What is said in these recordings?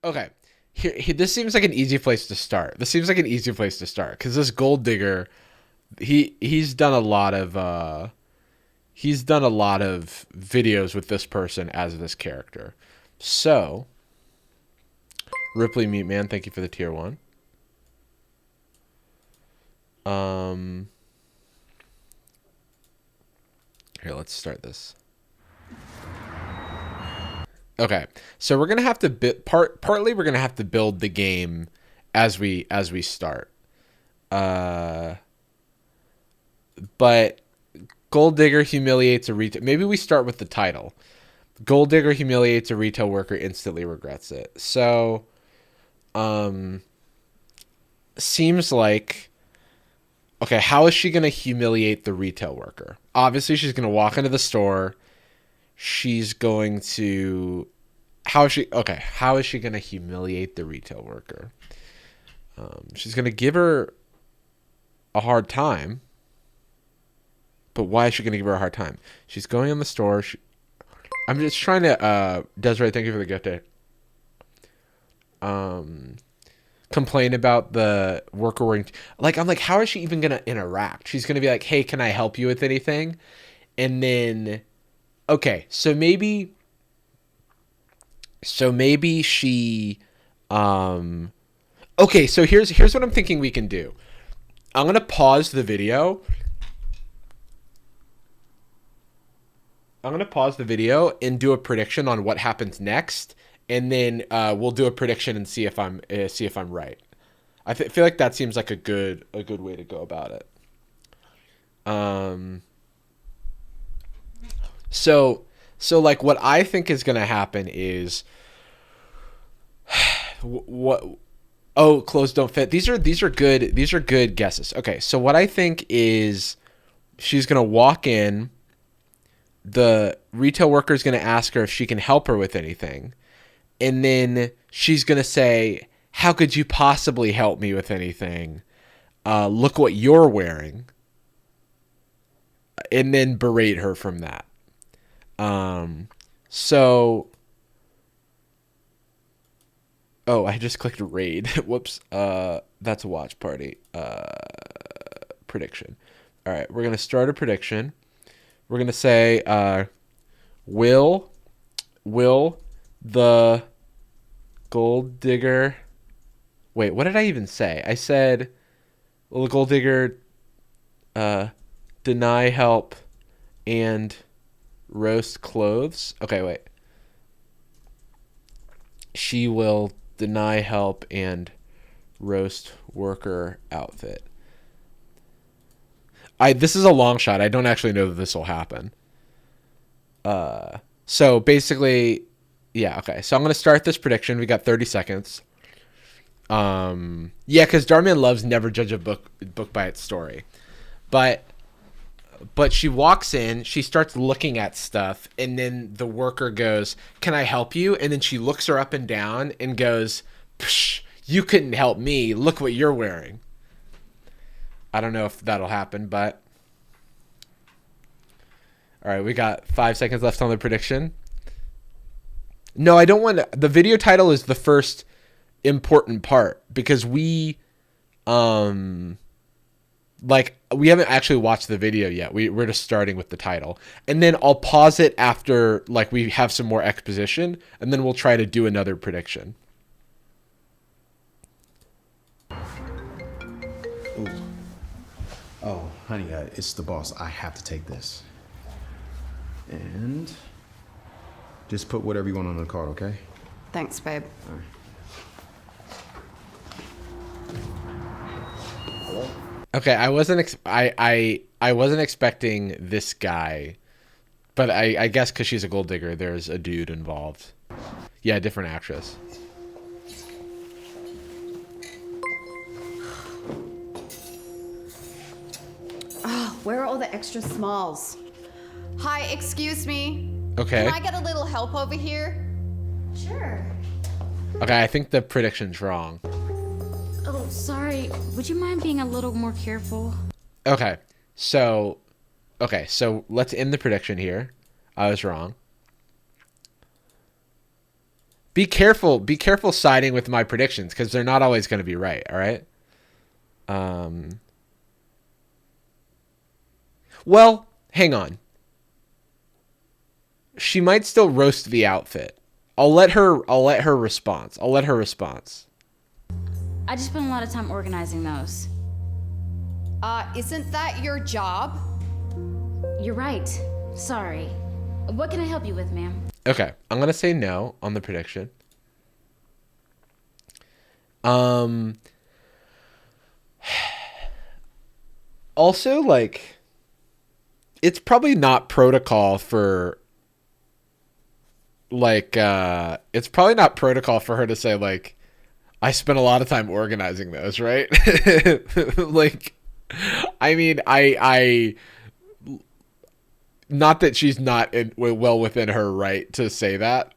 Okay. This seems like an easy place to start. This seems like an easy place to start because this gold digger, he's done a lot of videos with this person as this character. So Ripley Meat Man, thank you for the tier one. Here, let's start this. Okay, so we're gonna have to partly we're gonna have to build the game as we start. Uh, but Gold Digger humiliates a retail. Maybe we start with the title. Gold Digger humiliates a retail worker, instantly regrets it. So, seems like okay. How is she gonna humiliate the retail worker? Obviously, she's gonna walk into the store. She's going to how is she going to humiliate the retail worker? She's going to give her a hard time. But why is she going to give her a hard time? She's going in the store. I'm just trying to Desiree, thank you for the gift day. Complain about the worker wearing I'm like, how is she even going to interact? She's going to be like, hey, can I help you with anything? And then okay, so maybe she okay, so here's what I'm thinking we can do. I'm going to pause the video. And do a prediction on what happens next, and then we'll do a prediction and see if I'm right. I feel like that seems like a good way to go about it. So like what I think is going to happen is what clothes don't fit. These are good guesses. Okay, so what I think is she's going to walk in, the retail worker is going to ask her if she can help her with anything, and then she's going to say, "How could you possibly help me with anything? Look what you're wearing." And then berate her from that. So oh, I just clicked raid. Whoops. That's a watch party. Prediction. All right, we're gonna start a prediction. We're gonna say, will the gold digger? Wait, what did I even say? I said, will the gold digger deny help and roast clothes? Okay, wait. She will deny help and roast worker outfit. This is a long shot. I don't actually know that this will happen. So basically, yeah, okay. So I'm gonna start this prediction. We got 30 seconds. Yeah, because Darman loves never judge a book by its story, but she walks in, she starts looking at stuff, and then the worker goes, "Can I help you?" And then she looks her up and down and goes, "Psh, you couldn't help me. Look what you're wearing." I don't know if that'll happen, but all right, we got 5 seconds left on the prediction. No, I don't want to. The video title is the first important part because we we haven't actually watched the video yet. We're just starting with the title. And then I'll pause it after we have some more exposition, and then we'll try to do another prediction. Ooh. Oh, honey, it's the boss. I have to take this. And just put whatever you want on the card, okay? Thanks, babe. All right. Okay, I wasn't expecting this guy, but I guess because she's a gold digger, there's a dude involved. Yeah, different actress. Oh, where are all the extra smalls? Hi, excuse me. Okay. Can I get a little help over here? Sure. Okay, I think the prediction's wrong. Oh, sorry. Would you mind being a little more careful? Okay, so let's end the prediction here. I was wrong. Be careful. Be careful siding with my predictions because they're not always going to be right. All right. Well, hang on. She might still roast the outfit. I'll let her response. I just spent a lot of time organizing those. Isn't that your job? You're right. Sorry. What can I help you with, ma'am? Okay, I'm going to say no on the prediction. Also, like, it's probably not protocol for, like, it's probably not protocol for her to say, like, I spent a lot of time organizing those, right? Like, I mean, I not that she's not well within her right to say that,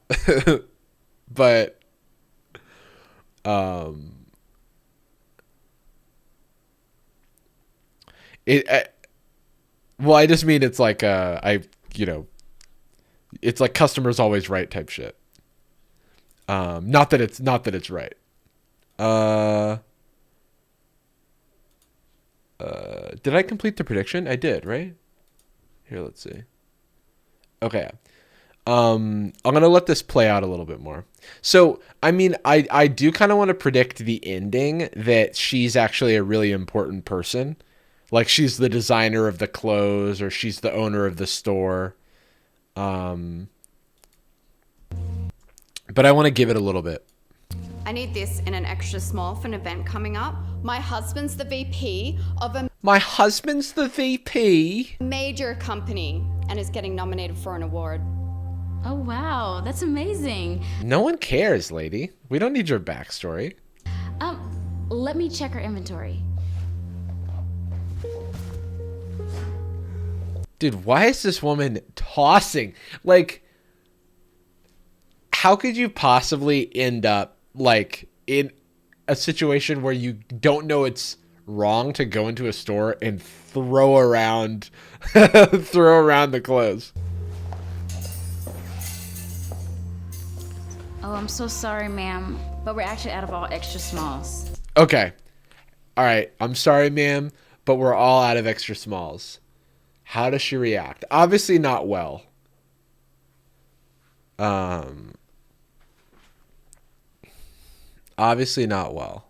but, well, I just mean it's like, it's like customers always right type shit. Not that it's right. Did I complete the prediction? I did, right? Here, let's see. Okay. I'm going to let this play out a little bit more. So, I mean, I do kind of want to predict the ending that she's actually a really important person. Like she's the designer of the clothes or she's the owner of the store. But I want to give it a little bit. I need this in an extra small for an event coming up. My husband's the VP of a major company and is getting nominated for an award. Oh, wow. That's amazing. No one cares, lady. We don't need your backstory. Let me check our inventory. Dude, why is this woman tossing? Like, how could you possibly end up, like, in a situation where you don't know it's wrong to go into a store and throw around the clothes? Oh, I'm so sorry, ma'am, but we're actually out of all extra smalls. Okay. All right. I'm sorry, ma'am, but we're all out of extra smalls. How does she react? Obviously not well. Obviously not well.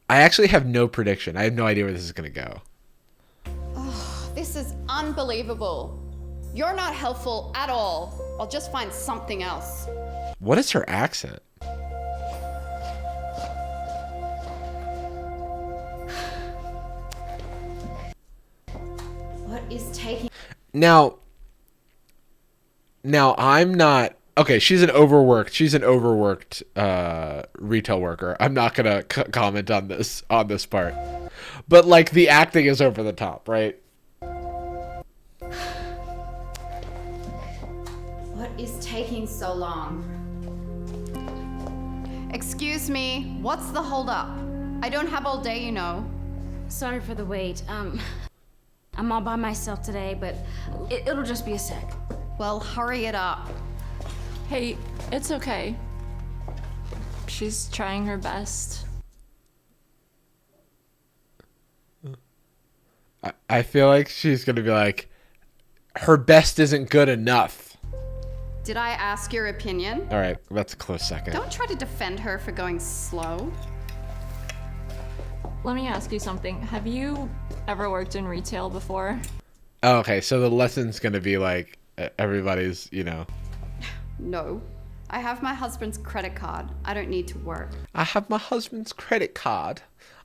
I actually have no prediction. I have no idea where this is going to go. This is unbelievable. You're not helpful at all. I'll just find something else. What is her accent? What is taking... Now I'm not okay. She's an overworked retail worker. I'm not gonna comment on this part, but like the acting is over the top, right? What is taking so long? Excuse me, what's the holdup? I don't have all day, you know. Sorry for the wait. I'm all by myself today, but it'll just be a sec. Well, hurry it up. Hey, it's okay. She's trying her best. I feel like she's gonna be like, her best isn't good enough. Did I ask your opinion? All right, that's a close second. Don't try to defend her for going slow. Let me ask you something. Have you ever worked in retail before? Oh, okay, so the lesson's gonna be like everybody's, No. I have my husband's credit card. I don't need to work. I have my husband's credit card.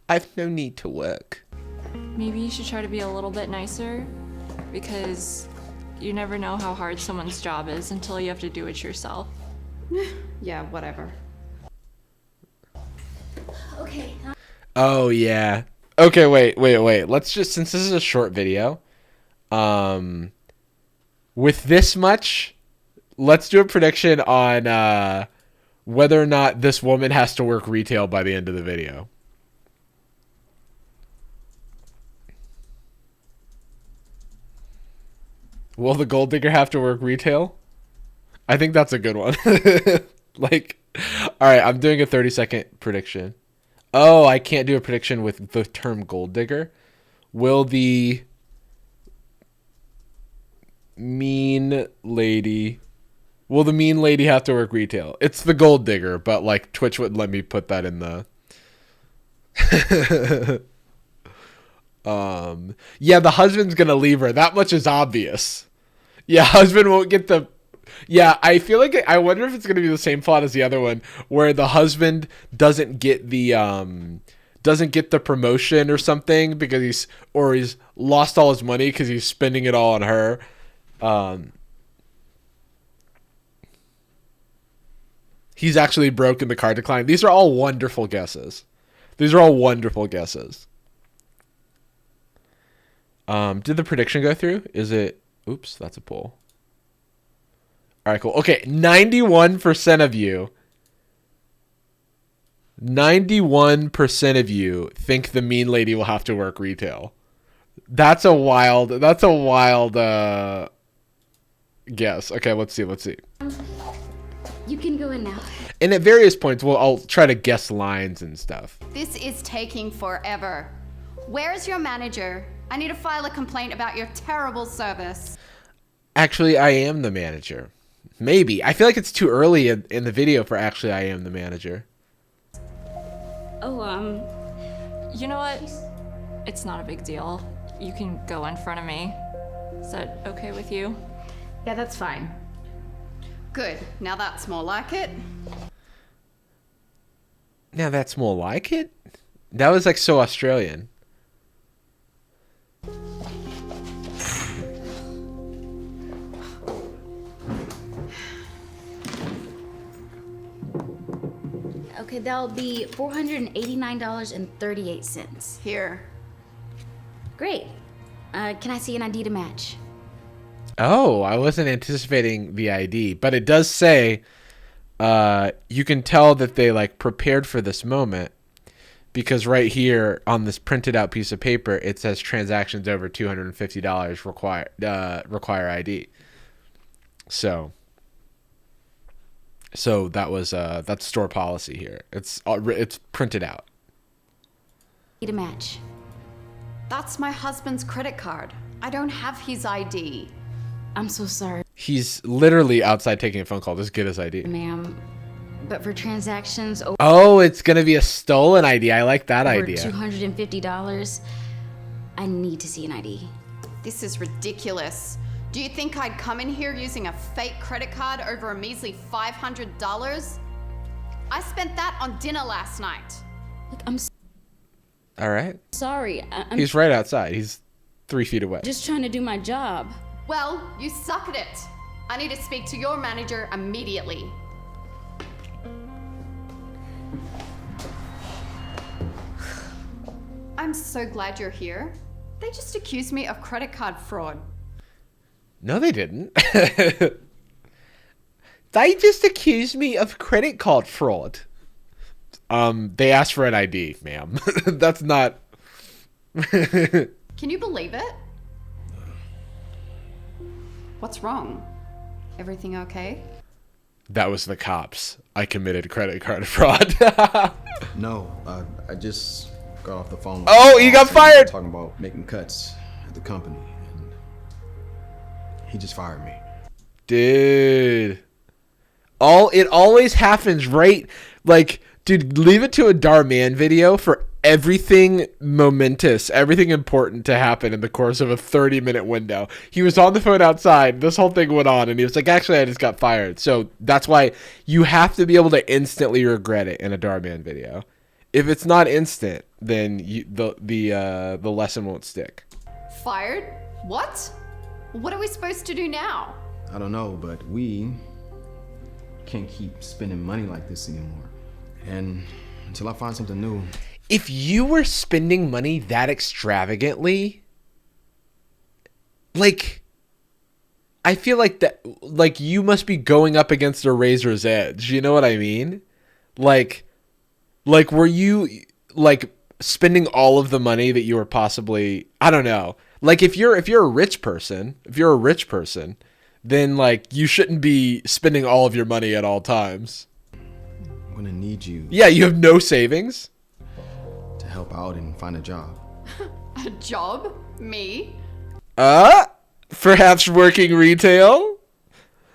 I've no need to work. Maybe you should try to be a little bit nicer, because you never know how hard someone's job is until you have to do it yourself. Yeah, whatever. Okay. Oh yeah. Okay, wait. Let's just, since this is a short video, with this much, let's do a prediction on whether or not this woman has to work retail by the end of the video. Will the gold digger have to work retail? I think that's a good one. Like, all right, I'm doing a 30-second prediction. Oh, I can't do a prediction with the term gold digger. Will the mean lady have to work retail? It's the gold digger, but like Twitch wouldn't let me put that in the yeah, the husband's gonna leave her. That much is obvious. Yeah, husband won't get the. Yeah, I feel like I wonder if it's gonna be the same plot as the other one, where the husband doesn't get the promotion or something because he's lost all his money because he's spending it all on her. He's actually broken the card decline. These are all wonderful guesses. Did the prediction go through? Is it? Oops, that's a poll. All right, cool. Okay, 91% of you. 91% of you think the mean lady will have to work retail. That's a wild guess. Okay, let's see. You can go in now. And at various points, I'll try to guess lines and stuff. This is taking forever. Where's your manager? I need to file a complaint about your terrible service. Actually, I am the manager. Maybe. I feel like it's too early in the video for actually I am the manager. Oh, You know what? It's not a big deal. You can go in front of me. Is that okay with you? yeah, that's fine. Good. Now that's more like it. Now that's more like it? That was like so Australian. Okay, that'll be $489.38. Here. Great. Can I see an ID to match? Oh, I wasn't anticipating the ID, but it does say you can tell that they like prepared for this moment because right here on this printed out piece of paper it says transactions over $250 require ID. So that was that's store policy here. It's printed out. To match. That's my husband's credit card. I don't have his ID. I'm so sorry, He's literally outside taking a phone call. Just get his ID. ma'am. But for transactions over Oh, it's gonna be a stolen ID. I like that idea. $250, I need to see an ID. This is ridiculous. Do you think I'd come in here using a fake credit card over a measly $500? I spent that on dinner last night. Look, I'm All right. sorry. I'm He's right outside. He's 3 feet away. just trying to do my job. Well, you suck at it. I need to speak to your manager immediately. I'm so glad you're here. They just accused me of credit card fraud. No, they didn't. They just accused me of credit card fraud. They asked for an ID, ma'am. That's not. Can you believe it? What's wrong? Everything okay? That was the cops. I committed credit card fraud. No, I just got off the phone. with Oh, the you boss got fired! Talking about making cuts at the company, and he just fired me. Dude. It always happens right. Like, dude, leave it to a Dhar Mann video for everything momentous, everything important to happen in the course of a 30-minute window. He was on the phone outside. This whole thing went on, and he was like, actually, I just got fired. So that's why you have to be able to instantly regret it in a Dhar Mann video. If it's not instant, then the lesson won't stick. Fired? What? What are we supposed to do now? I don't know, but we can't keep spending money like this anymore. And until I find something new. If you were spending money that extravagantly, like, I feel like that, like, you must be going up against a razor's edge. You know what I mean? Like, were you, like, spending all of the money that you were possibly, I don't know. Like if you're a rich person, then like you shouldn't be spending all of your money at all times. I'm gonna need you Yeah, you have no savings. to help out and find a job. A job? Me? Perhaps working retail?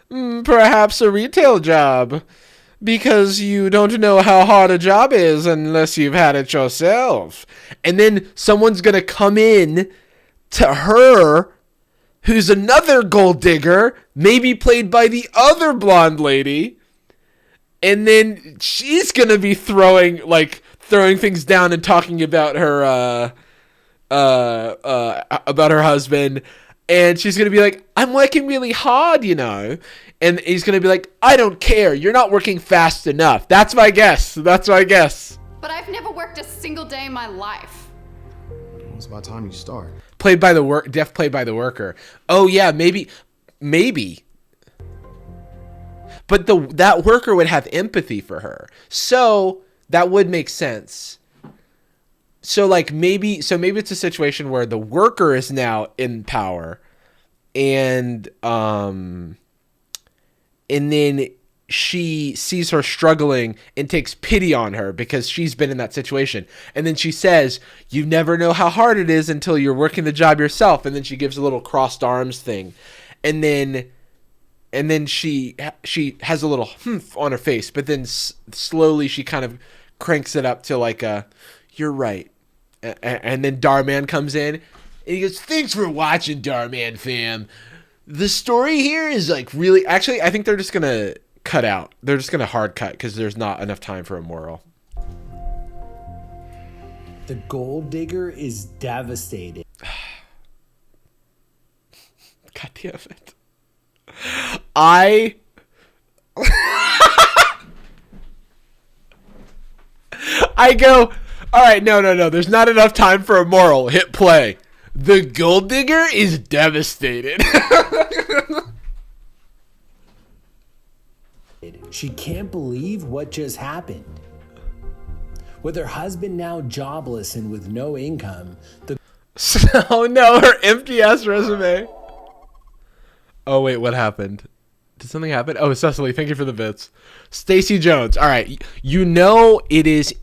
Perhaps a retail job. Because you don't know how hard a job is unless you've had it yourself. And then someone's going to come in to her, who's another gold digger, maybe played by the other blonde lady. And then she's going to be throwing things down and talking about her husband. And she's going to be like, I'm working really hard, you know. And he's going to be like, I don't care. You're not working fast enough. That's my guess. But I've never worked a single day in my life. It's about time you start. Played by the worker. Oh, yeah, maybe. But that worker would have empathy for her. So that would make sense. So maybe it's a situation where the worker is now in power, and then she sees her struggling and takes pity on her because she's been in that situation. And then she says, you never know how hard it is until you're working the job yourself. And then she gives a little crossed arms thing. And then she has a little humph on her face, but then slowly she kind of cranks it up to like a, you're right. And then Dhar Mann comes in and he goes, thanks for watching, Dhar Mann fam. The story here is like really, actually, I think they're just going to cut out. They're just going to hard cut because there's not enough time for a moral. The gold digger is devastated. God damn it. I go, all right, no. There's not enough time for a moral. Hit play. The gold digger is devastated. She can't believe what just happened. With her husband now jobless and with no income, Oh no, her empty ass resume. Oh wait, what happened? Did something happen? Oh, Cecily, thank you for the bits. Stacey Jones. All right, you know it is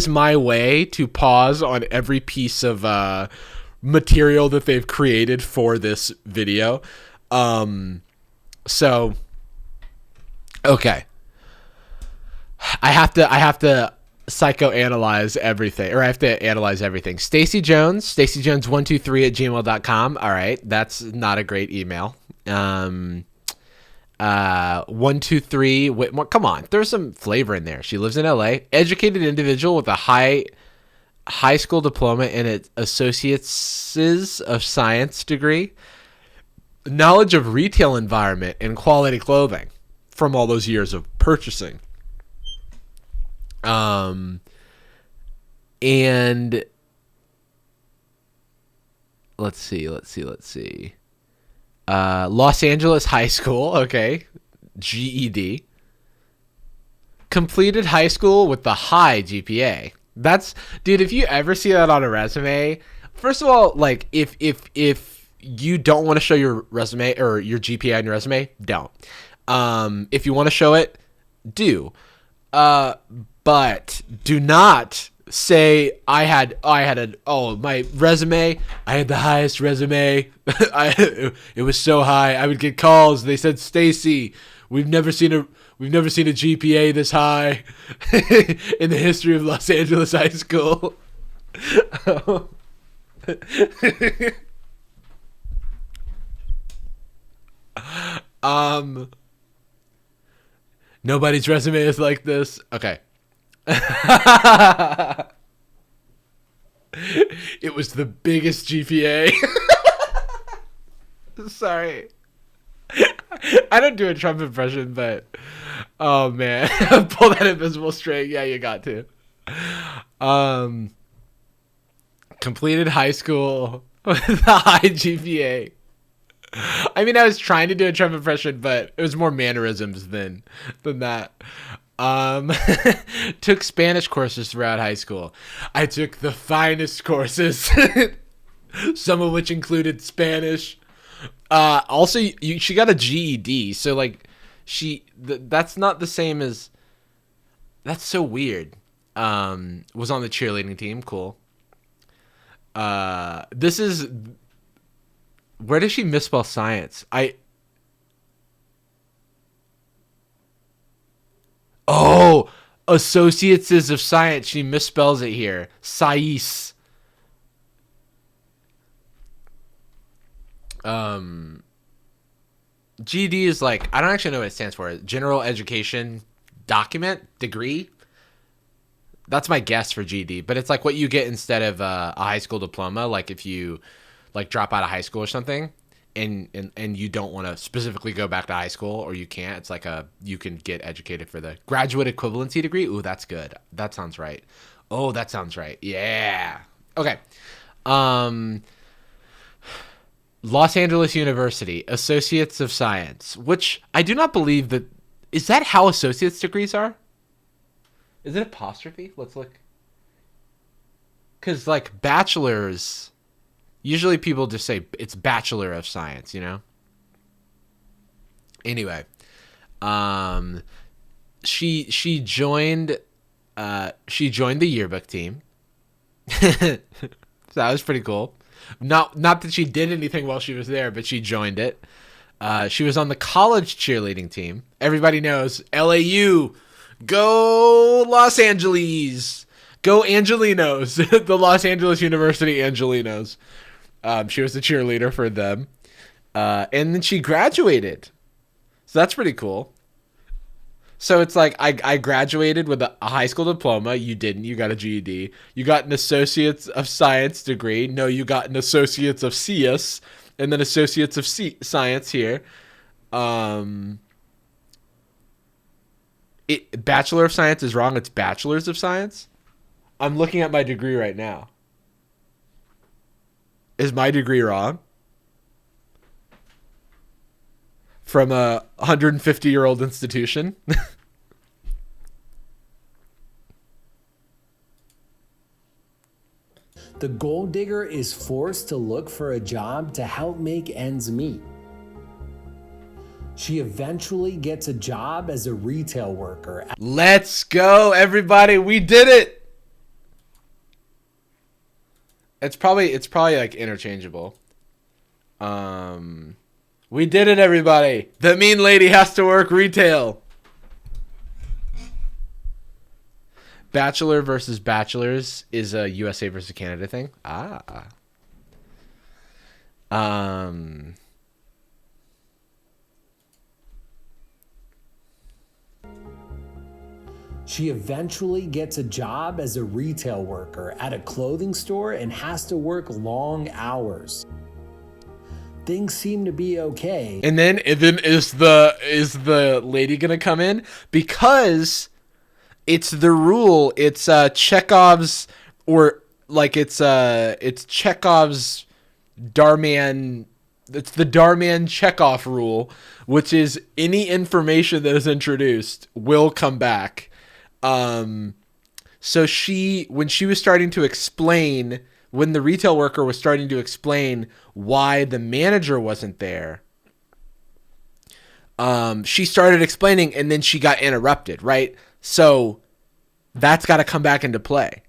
my way to pause on every piece of material that they've created for this video. So okay. I have to psychoanalyze everything, or I have to analyze everything. Stacey Jones 123@gmail.com. All right, that's not a great email. 123 Whitmore. Come on, there's some flavor in there. She lives in LA. Educated individual with a high school diploma and an associates of science degree. Knowledge of retail environment and quality clothing from all those years of purchasing. And let's see. Los Angeles High School, okay. GED. Completed high school with the high GPA. That's, dude, if you ever see that on a resume, first of all, like if you don't want to show your resume or your GPA on your resume, don't. If you want to show it, do. But do not say my resume, I had the highest resume. It was so high. I would get calls. They said, Stacey, we've never seen a GPA this high in the history of Los Angeles High School. Nobody's resume is like this. Okay. It was the biggest GPA. Sorry. I don't do a Trump impression, but oh man. Pull that invisible string. Yeah, you got to. Completed high school with a high GPA. I mean, I was trying to do a Trump impression, but it was more mannerisms than that. Took Spanish courses throughout high school. I took the finest courses. some of which included Spanish. Also, she got a GED, so like, that's not the same as. That's so weird. Was on the cheerleading team. Cool. This is. Where does she misspell science? Oh, Associates of Science. She misspells it here. Science. GED is like, I don't actually know what it stands for. General Education Document? Degree? That's my guess for GED. But it's like what you get instead of a high school diploma. Like if you like drop out of high school or something and you don't want to specifically go back to high school, or you can't. It's like you can get educated for the graduate equivalency degree. Ooh, that's good. That sounds right. Oh, that sounds right. Yeah. Okay. Los Angeles University, Associates of Science, which I do not believe that. Is that how associate's degrees are? Is it apostrophe? Let's look. Because, like, bachelor's, usually people just say it's Bachelor of Science, you know? Anyway, she joined the yearbook team. So that was pretty cool. Not that she did anything while she was there, but she joined it. She was on the college cheerleading team. Everybody knows LAU. Go Los Angeles. Go Angelinos. The Los Angeles University Angelinos. She was the cheerleader for them. And then she graduated. So that's pretty cool. So it's like I graduated with a high school diploma. You didn't. You got a GED. You got an Associates of Science degree. No, you got an Associates of CS, and then Associates of Science here. Bachelor of Science is wrong. It's Bachelors of Science. I'm looking at my degree right now. Is my degree wrong? From a 150-year-old institution. The gold digger is forced to look for a job to help make ends meet. She eventually gets a job as a retail worker. Let's go, everybody. We did it. It's probably like interchangeable. We did it, everybody. The mean lady has to work retail. Bachelor versus bachelors is a USA versus Canada thing. She eventually gets a job as a retail worker at a clothing store and has to work long hours. Things seem to be okay. And then is the lady gonna come in? Because it's the rule. It's Chekhov's, or like it's Chekhov's Dharman. It's the Dharman-Chekhov rule, which is any information that is introduced will come back. So when she was starting to explain, when the retail worker was starting to explain why the manager wasn't there, she started explaining and then she got interrupted, right? So that's got to come back into play.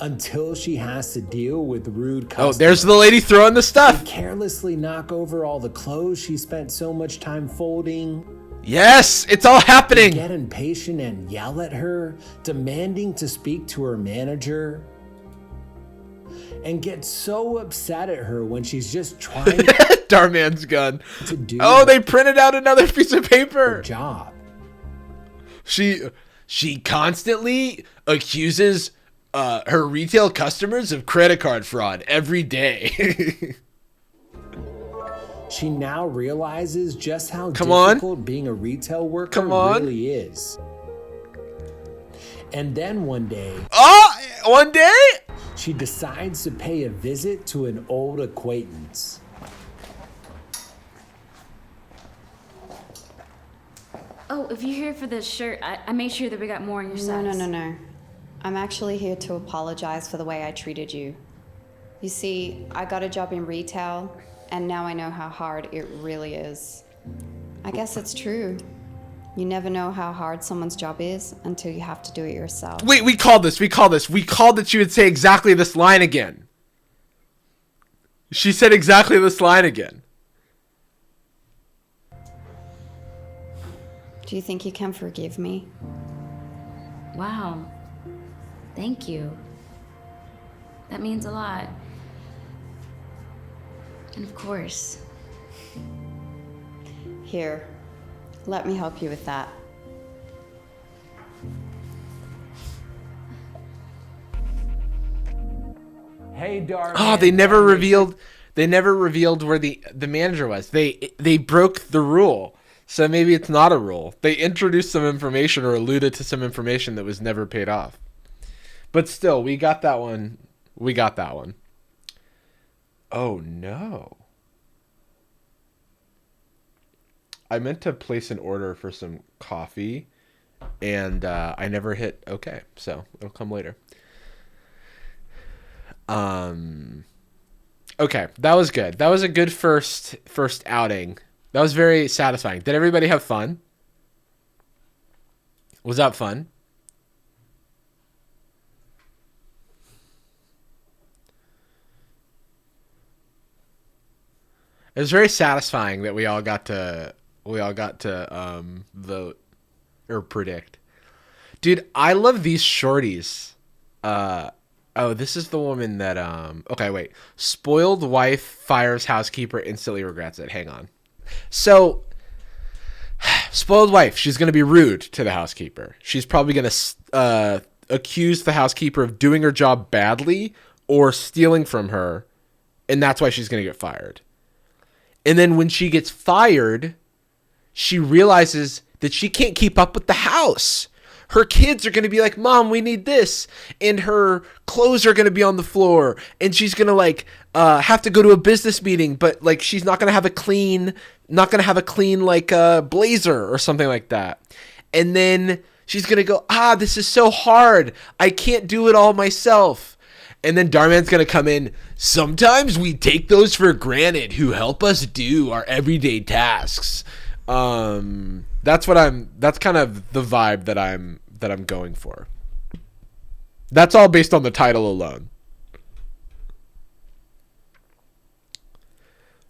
Until she has to deal with rude customers. Oh, there's the lady throwing the stuff. They carelessly knock over all the clothes she spent so much time folding. Yes, it's all happening. They get impatient and yell at her, demanding to speak to her manager. And get so upset at her when she's just trying Darman's gun. To do they printed out another piece of paper. Her job. She constantly accuses her retail customers of credit card fraud every day. She now realizes just how difficult being a retail worker really is. And then one day, she decides to pay a visit to an old acquaintance. Oh, if you're here for this shirt, I made sure that we got more in your size. No. I'm actually here to apologize for the way I treated you. You see, I got a job in retail, and now I know how hard it really is. I guess it's true. You never know how hard someone's job is until you have to do it yourself. Wait, we called this. We called that you would say exactly this line again. She said exactly this line again. Do you think you can forgive me? Wow. Thank you. That means a lot. And of course. Here, let me help you with that. Hey, Dhar. Oh, they never revealed where the manager was. They broke the rule. So maybe it's not a rule. They introduced some information or alluded to some information that was never paid off. But still, we got that one. We got that one. Oh no. I meant to place an order for some coffee and I never hit okay, so it'll come later. Okay, that was good. That was a good first outing. That was very satisfying. Did everybody have fun? Was that fun? It was very satisfying that we all got to vote or predict. Dude, I love these shorties. Oh, this is the woman that okay, wait. Spoiled wife fires housekeeper, instantly regrets it. Hang on. So, spoiled wife, she's going to be rude to the housekeeper. She's probably going to accuse the housekeeper of doing her job badly or stealing from her, and that's why she's going to get fired. And then when she gets fired, she realizes that she can't keep up with the house. Her kids are going to be like, Mom, we need this. And her clothes are going to be on the floor. And she's going to have to go to a business meeting. But like, she's not going to have a clean, blazer or something like that. And then she's going to go, this is so hard. I can't do it all myself. And then Dhar Mann's going to come in. Sometimes we take those for granted who help us do our everyday tasks. That's kind of the vibe that I'm going for. That's all based on the title alone.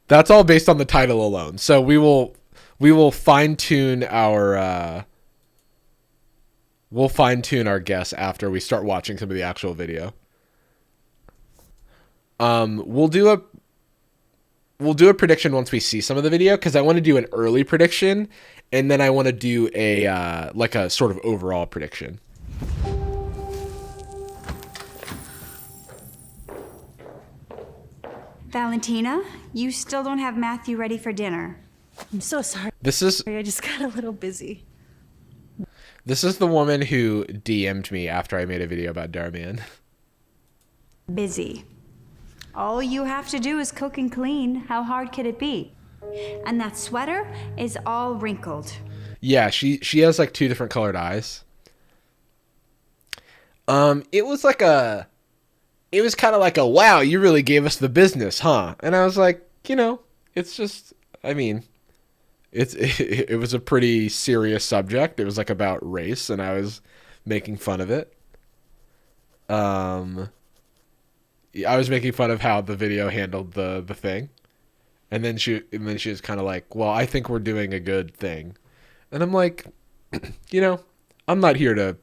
That's all based on the title alone. So we will fine tune our guess after we start watching some of the actual video. We'll do a prediction once we see some of the video, because I want to do an early prediction, and then I want to do a sort of overall prediction. Valentina, you still don't have Matthew ready for dinner. I'm so sorry. I just got a little busy. This is the woman who DM'd me after I made a video about Dhar Mann. Busy. All you have to do is cook and clean. How hard could it be? And that sweater is all wrinkled. Yeah, she has like two different colored eyes. It was kind of like a, wow, you really gave us the business, huh? And I was like, it's just, I mean, it was a pretty serious subject. It was like about race, and I was making fun of it. I was making fun of how the video handled the thing. And then she was kind of like, well, I think we're doing a good thing. And I'm like, I'm not here to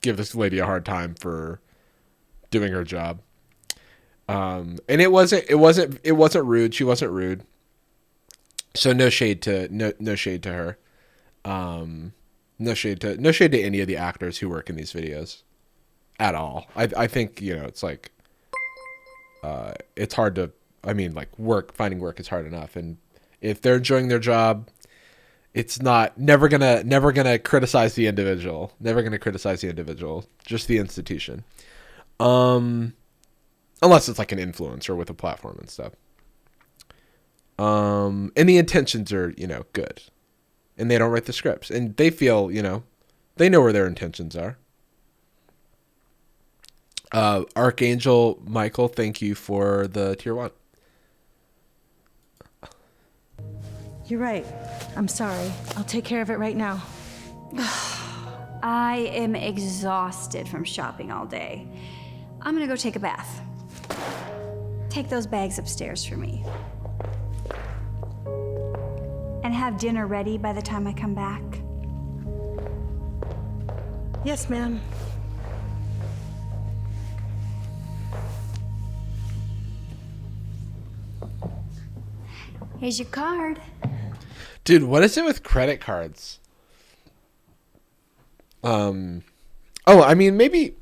give this lady a hard time for doing her job. And it wasn't rude. She wasn't rude. So no shade to her. No shade to any of the actors who work in these videos at all. I think, it's like, it's hard to, finding work is hard enough. And if they're enjoying their job, it's never gonna criticize the individual. Never gonna criticize the individual, just the institution. Unless it's like an influencer with a platform and stuff. And the intentions are, good. And they don't write the scripts. And they feel, they know where their intentions are. Archangel Michael, thank you for the tier 1. You're right. I'm sorry. I'll take care of it right now. I am exhausted from shopping all day. I'm gonna go take a bath. Take those bags upstairs for me. And have dinner ready by the time I come back. Yes, ma'am. Here's your card. Dude, what is it with credit cards? Oh, I mean, maybe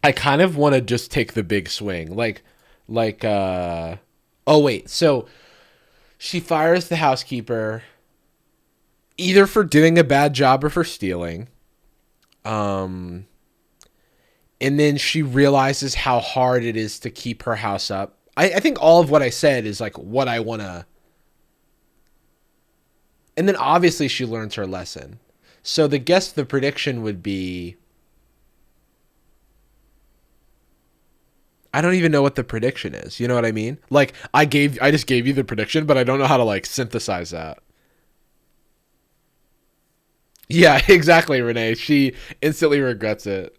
I kind of want to just take the big swing. Oh wait, so she fires the housekeeper either for doing a bad job or for stealing. And then she realizes how hard it is to keep her house up. I think all of what I said is like what I want to. And then obviously she learns her lesson. So the prediction would be, I don't even know what the prediction is. You know what I mean? Like I just gave you the prediction, but I don't know how to like synthesize that. Yeah, exactly, Renee. She instantly regrets it.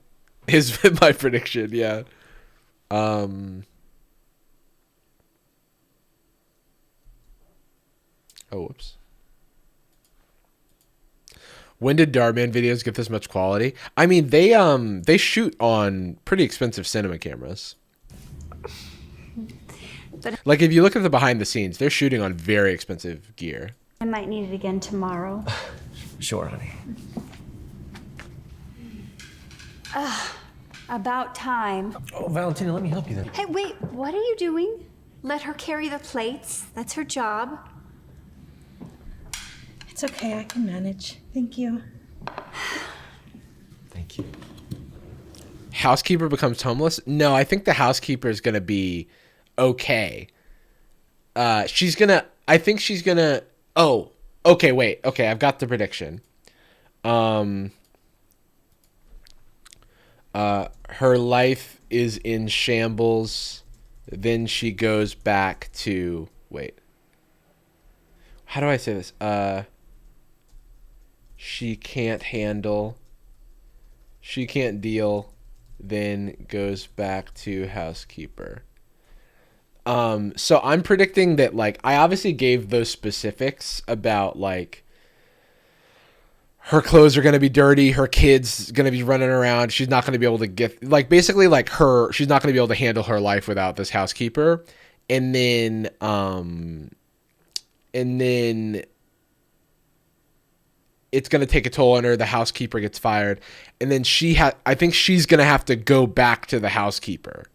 Is my prediction, yeah. Oh, whoops. When did Dhar Mann videos get this much quality? I mean, they shoot on pretty expensive cinema cameras. Like if you look at the behind the scenes, they're shooting on very expensive gear. I might need it again tomorrow. Sure, honey. About time. Oh, Valentina, let me help you then. Hey, wait, what are you doing? Let her carry the plates. That's her job. It's okay, I can manage. Thank you. Thank you. Housekeeper becomes homeless? No, I think the housekeeper is going to be okay. I think she's going to, oh, okay, wait. Okay, I've got the prediction. Her life is in shambles. Then she goes back to, wait. How do I say this? She can't deal, then goes back to housekeeper. So I'm predicting that, like, I obviously gave those specifics about, like, her clothes are going to be dirty, her kid's going to be running around, she's not going to be able to get, like, basically, like, she's not going to be able to handle her life without this housekeeper. And then it's going to take a toll on her. The housekeeper gets fired. And then I think she's going to have to go back to the housekeeper.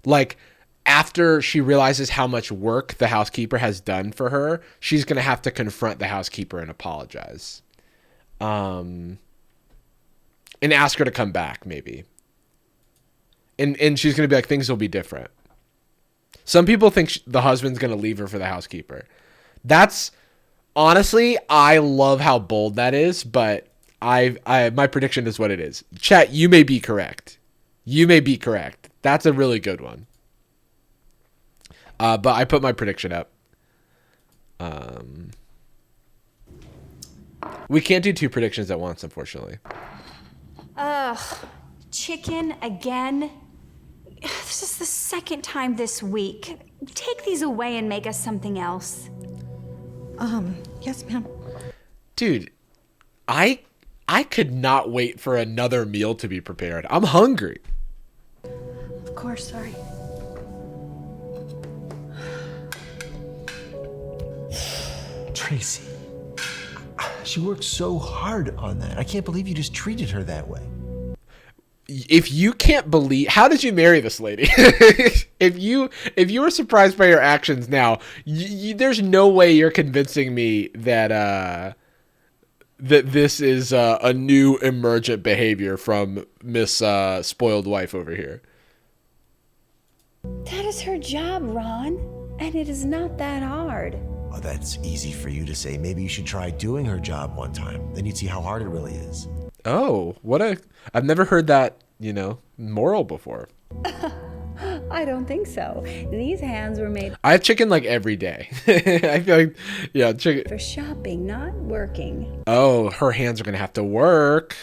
Like, after she realizes how much work the housekeeper has done for her, she's going to have to confront the housekeeper and apologize. And ask her to come back, maybe. And she's going to be like, things will be different. Some people think the husband's going to leave her for the housekeeper. That's... Honestly, I love how bold that is, but my prediction is what it is. Chat, you may be correct. That's a really good one. But I put my prediction up. We can't do 2 predictions at once, unfortunately. Ugh, chicken again? This is the second time this week. Take these away and make us something else. Yes, ma'am. Dude, I could not wait for another meal to be prepared. I'm hungry. Of course, sorry. Tracy, she worked so hard on that. I can't believe you just treated her that way. If you can't believe, how did you marry this lady? If you were surprised by your actions now, there's no way you're convincing me that this is a new emergent behavior from Miss Spoiled Wife over here. That is her job, Ron, and it is not that hard. Oh, that's easy for you to say. Maybe you should try doing her job one time. Then you'd see how hard it really is. Oh, I've never heard that moral before. I don't think so. These hands were made I have chicken like every day. I feel like, yeah, chicken. for shopping, not working. Oh, her hands are going to have to work.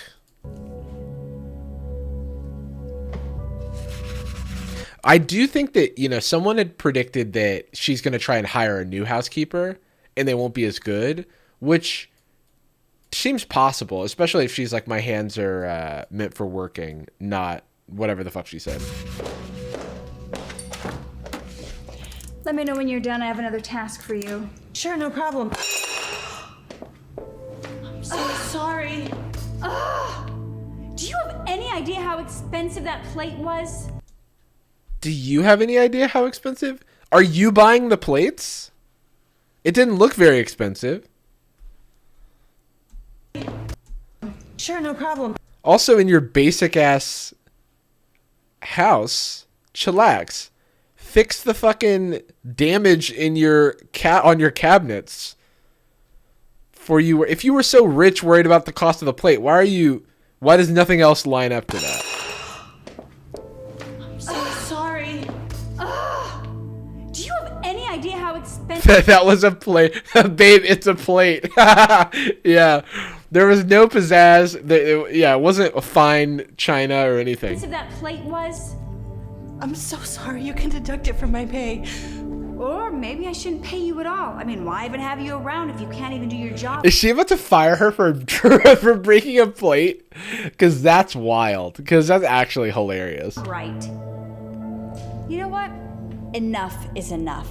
I do think that, someone had predicted that she's going to try and hire a new housekeeper and they won't be as good, which seems possible, especially if she's like, my hands are meant for working, not whatever the fuck she said. Let me know when you're done. I have another task for you. Sure, no problem. I'm so sorry. Do you have any idea how expensive that plate was? Do you have any idea how expensive? Are you buying the plates? It didn't look very expensive. Sure, no problem. Also, in your basic ass house, chillax. Fix the fucking damage in your on your cabinets. If you were so rich, worried about the cost of the plate, why does nothing else line up to that? I'm so sorry. Do you have any idea how expensive That was a plate. Babe, it's a plate. Yeah. There was no pizzazz. It wasn't a fine china or anything. that plate was? I'm so sorry. You can deduct it from my pay. Or maybe I shouldn't pay you at all. I mean, why even have you around if you can't even do your job? Is she about to fire her for for breaking a plate? Because that's wild. Because that's actually hilarious. Right. You know what? Enough is enough.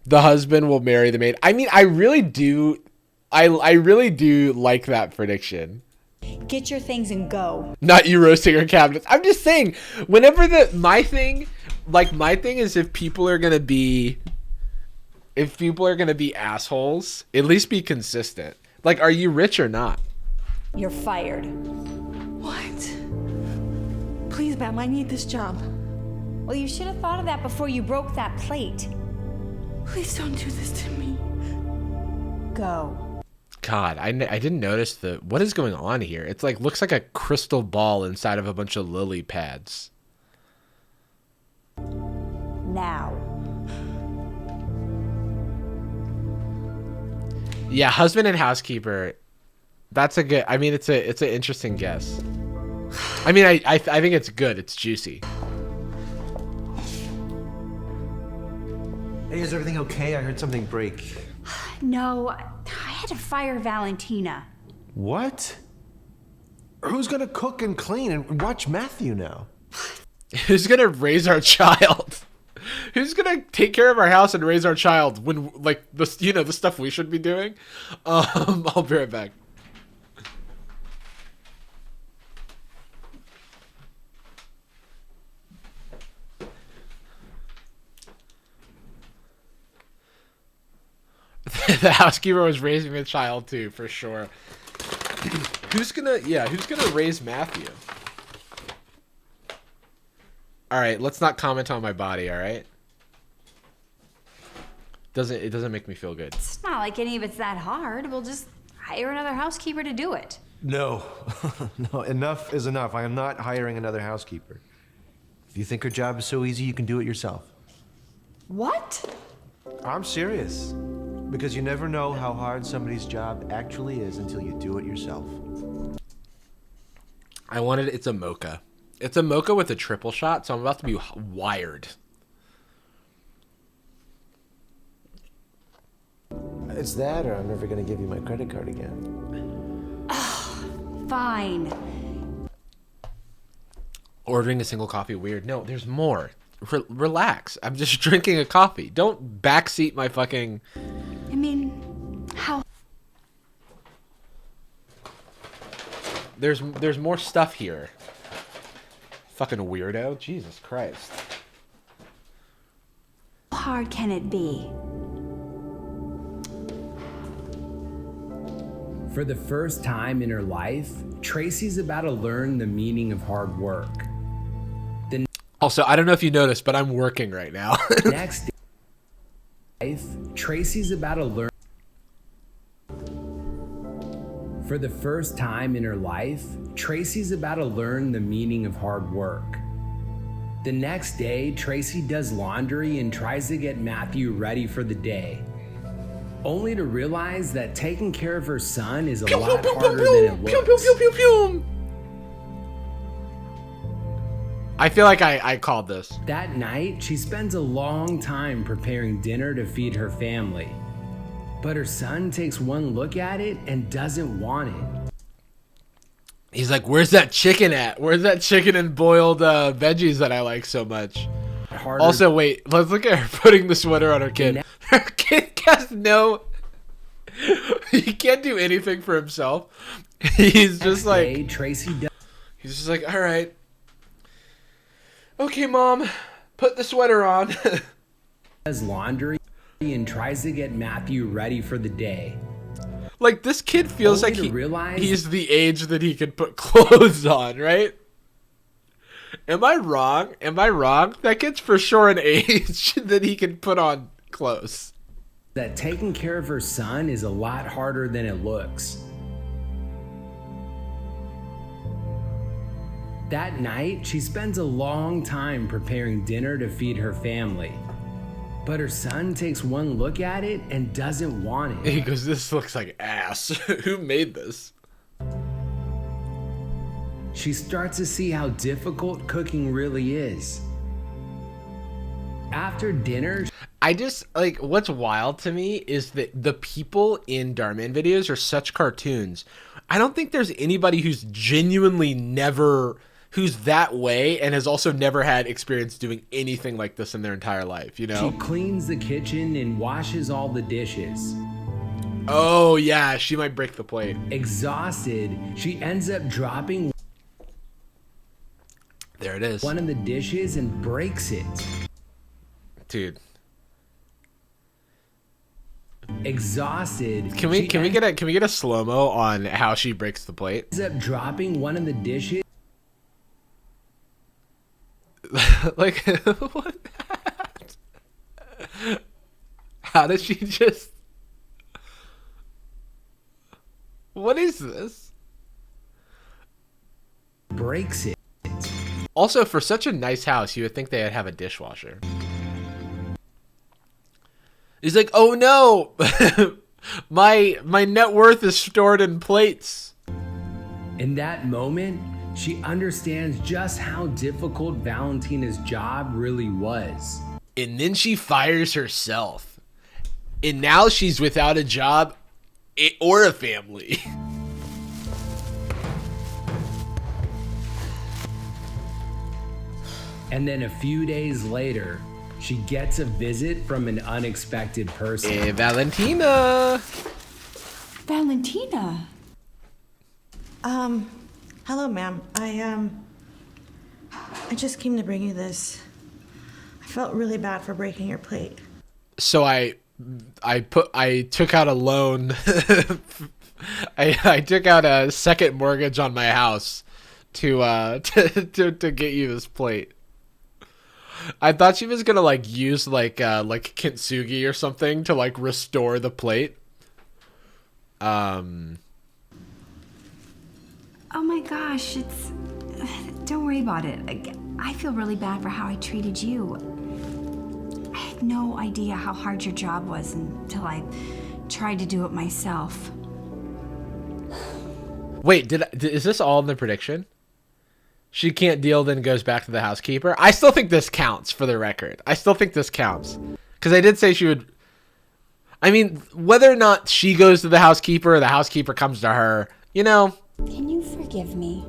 The husband will marry the maid. I mean, I really do. I really do like that prediction. Get your things and go. Not you roasting her cabinets. I'm just saying, whenever my thing is if people are gonna be assholes, at least be consistent. Like, are you rich or not? You're fired. What? Please, ma'am, I need this job. Well, you should have thought of that before you broke that plate. Please don't do this to me. Go. God, I didn't notice what is going on here. It's like, looks like a crystal ball inside of a bunch of lily pads. Now. Yeah, husband and housekeeper. That's a good. I mean, it's an interesting guess. I mean, I think it's good. It's juicy. Hey, is everything okay? I heard something break. No, I had to fire Valentina. What? Who's gonna cook and clean and watch Matthew now? Who's gonna raise our child? Who's gonna take care of our house and raise our child when, like, the stuff we should be doing? I'll be right back. The housekeeper was raising the child too, for sure. Who's gonna raise Matthew? All right, let's not comment on my body, all right? It doesn't make me feel good. It's not like any of it's that hard. We'll just hire another housekeeper to do it. No. No, enough is enough. I am not hiring another housekeeper. If you think her job is so easy, you can do it yourself. What? I'm serious. Because you never know how hard somebody's job actually is until you do it yourself. It's a mocha. It's a mocha with a triple shot, so I'm about to be wired. It's that, or I'm never going to give you my credit card again. Fine. Ordering a single coffee, weird. No, there's more. Relax. I'm just drinking a coffee. Don't backseat my fucking... I mean, how... There's more stuff here. Fucking weirdo. Jesus Christ. How hard can it be? For the first time in her life, Tracy's about to learn the meaning of hard work. Also, I don't know if you noticed, but I'm working right now. Next life, Tracy's about to learn. For the first time in her life, Tracy's about to learn the meaning of hard work. The next day, Tracy does laundry and tries to get Matthew ready for the day, only to realize that taking care of her son is a lot harder than it looks. I feel like I called this. That night, she spends a long time preparing dinner to feed her family, but her son takes one look at it and doesn't want it. He's like, where's that chicken at? Where's that chicken and boiled veggies that I like so much? Also, wait, let's look at her putting the sweater on her kid. Her kid has no... He can't do anything for himself. He's just like... He's just like, all right. Okay, Mom, put the sweater on. Does laundry and tries to get Matthew ready for the day. Like, this kid feels like he's the age that he can put clothes on, right? Am I wrong? Am I wrong? That kid's for sure an age that he can put on clothes. That taking care of her son is a lot harder than it looks. That night, she spends a long time preparing dinner to feed her family. But her son takes one look at it and doesn't want it. He goes, this looks like ass. Who made this? She starts to see how difficult cooking really is. After dinner, I just, like, what's wild to me is that the people in Dhar Mann videos are such cartoons. I don't think there's anybody who's genuinely who's that way and has also never had experience doing anything like this in their entire life, you know? She cleans the kitchen and washes all the dishes. Oh, yeah, she might break the plate. Exhausted, she ends up dropping there it is. One of the dishes and breaks it. Dude. Exhausted. Can we get a slow-mo on how she breaks the plate? Ends up dropping one of the dishes. Like, what? How does she just... What is this? Breaks it. Also, for such a nice house, you would think they'd have a dishwasher. He's like, oh no! my net worth is stored in plates. In that moment, she understands just how difficult Valentina's job really was. And then she fires herself. And now she's without a job or a family. And then a few days later, she gets a visit from an unexpected person. Hey, Valentina! Valentina? Hello, ma'am. I just came to bring you this. I felt really bad for breaking your plate. So I took out a loan. I took out a second mortgage on my house to get you this plate. I thought she was gonna like use like kintsugi or something to like restore the plate. Oh my gosh, don't worry about it. I feel really bad for how I treated you. I had no idea how hard your job was until I tried to do it myself. Wait, is this all in the prediction? She can't deal, then goes back to the housekeeper. I still think this counts, for the record. I still think this counts. Because I did say she would... I mean, whether or not she goes to the housekeeper or the housekeeper comes to her, you know... Can you forgive me?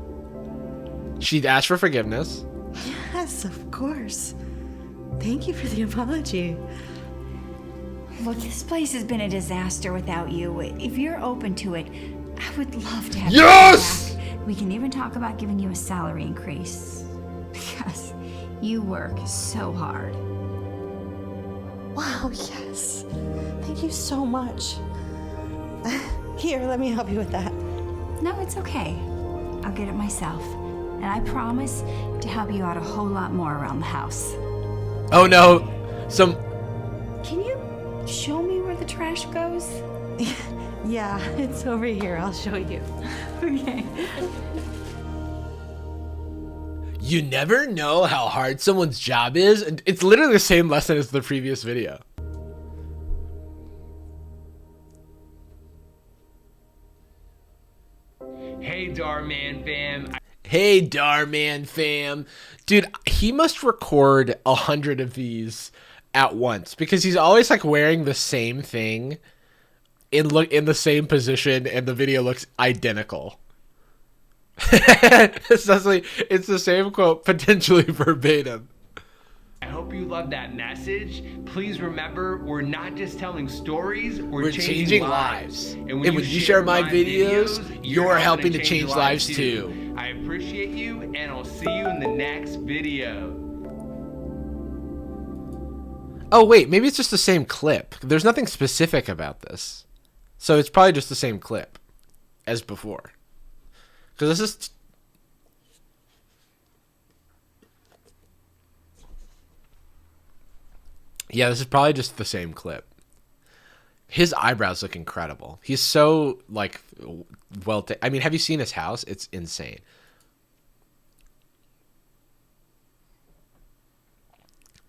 She'd ask for forgiveness. Yes, of course. Thank you for the apology. Look, this place has been a disaster without you. If you're open to it, I would love to have yes! you back. We can even talk about giving you a salary increase. Because you work so hard. Wow, yes. Thank you so much. Here, let me help you with that. No, it's okay. I'll get it myself. And I promise to help you out a whole lot more around the house. Oh no, Can you show me where the trash goes? Yeah, it's over here. I'll show you. Okay. You never know how hard someone's job is. And it's literally the same lesson as the previous video. Hey, Dhar Man fam. Hey, Dhar Man fam. Dude, he must record 100 of these at once because he's always like wearing the same thing in the same position, and the video looks identical. It's the same quote, potentially verbatim. I hope you love that message. Please remember, we're not just telling stories, we're changing lives. And when you share my videos, you're helping to change lives too. I appreciate you, and I'll see you in the next video. Oh wait, maybe it's just the same clip. There's nothing specific about this. So it's probably just the same clip as before. Because this is... Yeah, this is probably just the same clip. His eyebrows look incredible. He's so, like, I mean, have you seen his house? It's insane.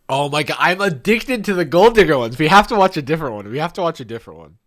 Oh my god, I'm addicted to the Gold Digger ones. We have to watch a different one.